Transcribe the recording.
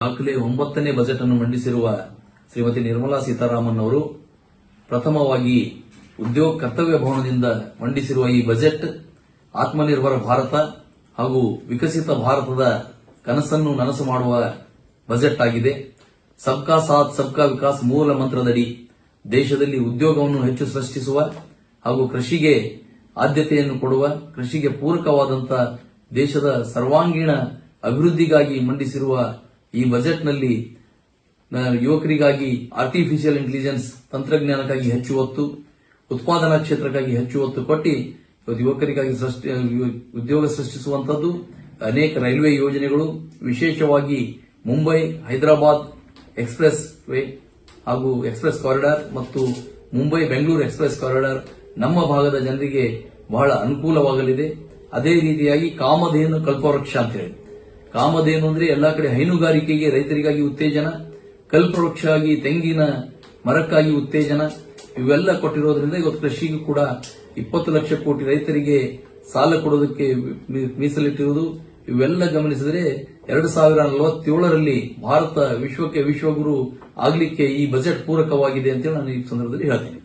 ದಾಖಲೆ 9ನೇ ಬಜೆಟ್ ಅನ್ನು ಮಂಡಿಸಿರುವ ಶ್ರೀಮತಿ ನಿರ್ಮಲಾ ಸೀತಾರಾಮನ್ ಅವರು ಪ್ರಥಮವಾಗಿ ಉದ್ಯೋಗ ಕರ್ತವ್ಯ ಭವನದಿಂದ ಮಂಡಿಸಿರುವ ಈ ಬಜೆಟ್ ಆತ್ಮನಿರ್ಭರ ಭಾರತ ಹಾಗೂ ವಿಕಸಿತ ಭಾರತದ ಕನಸನ್ನು ನನಸು ಮಾಡುವ ಬಜೆಟ್ ಆಗಿದೆ. ಸಬ್ಕಾ ಸಾಥ್ ಸಬ್ಕಾ ವಿಕಾಸ್ ಮೂಲ ಮಂತ್ರದಡಿ ದೇಶದಲ್ಲಿ ಉದ್ಯೋಗವನ್ನು ಹೆಚ್ಚು ಸೃಷ್ಟಿಸುವ ಹಾಗೂ ಕೃಷಿಗೆ ಆದ್ಯತೆಯನ್ನು ಕೊಡುವ, ಕೃಷಿಗೆ ಪೂರಕವಾದಂತಹ ದೇಶದ ಸರ್ವಾಂಗೀಣ ಅಭಿವೃದ್ಧಿಗಾಗಿ ಮಂಡಿಸಿರುವ ಈ ಬಜೆಟ್ನಲ್ಲಿ ಯುವಕರಿಗಾಗಿ ಆರ್ಟಿಫಿಷಿಯಲ್ ಇಂಟೆಲಿಜೆನ್ಸ್ ತಂತ್ರಜ್ಞಾನಕ್ಕಾಗಿ ಹೆಚ್ಚು ಒತ್ತು, ಉತ್ಪಾದನಾ ಕ್ಷೇತ್ರಕ್ಕಾಗಿ ಹೆಚ್ಚು ಒತ್ತು ಕೊಟ್ಟು ಯುವಕರಿಗಾಗಿ ಉದ್ಯೋಗ ಸೃಷ್ಟಿಸುವಂತದ್ದು ಅನೇಕ ರೈಲ್ವೆ ಯೋಜನೆಗಳು, ವಿಶೇಷವಾಗಿ ಮುಂಬೈ ಹೈದರಾಬಾದ್ ಎಕ್ಸ್ಪ್ರೆಸ್ ವೇ ಹಾಗೂ ಎಕ್ಸ್ಪ್ರೆಸ್ ಕಾರಿಡಾರ್ ಮತ್ತು ಮುಂಬೈ ಬೆಂಗಳೂರು ಎಕ್ಸ್ಪ್ರೆಸ್ ಕಾರಿಡಾರ್ ನಮ್ಮ ಭಾಗದ ಜನರಿಗೆ ಬಹಳ ಅನುಕೂಲವಾಗಲಿದೆ. ಅದೇ ರೀತಿಯಾಗಿ ಕಾಮಧೇನು ಕಲ್ಪವೃಕ್ಷ ಅಂತ ಹೇಳಿ, ಕಾಮಧೇನು ಅಂದ್ರೆ ಎಲ್ಲಾ ಕಡೆ ಹೈನುಗಾರಿಕೆಗೆ ರೈತರಿಗಾಗಿ ಉತ್ತೇಜನ, ಕಲ್ಪವೃಕ್ಷ ಆಗಿ ತೆಂಗಿನ ಮರಕ್ಕಾಗಿ ಉತ್ತೇಜನ, ಇವೆಲ್ಲ ಕೊಟ್ಟಿರೋದ್ರಿಂದ ಇವತ್ತು ಕೃಷಿಗೂ ಕೂಡ 20 ಲಕ್ಷ ಕೋಟಿ ರೈತರಿಗೆ ಸಾಲ ಕೊಡೋದಕ್ಕೆ ಮೀಸಲಿಟ್ಟಿರುವುದು. ಇವೆಲ್ಲ ಗಮನಿಸಿದರೆ 2047ರಲ್ಲಿ ಭಾರತ ವಿಶ್ವಕ್ಕೆ ವಿಶ್ವಗುರು ಆಗಲಿಕ್ಕೆ ಈ ಬಜೆಟ್ ಪೂರಕವಾಗಿದೆ ಅಂತ ನಾನು ಈ ಸಂದರ್ಭದಲ್ಲಿ ಹೇಳ್ತೀನಿ.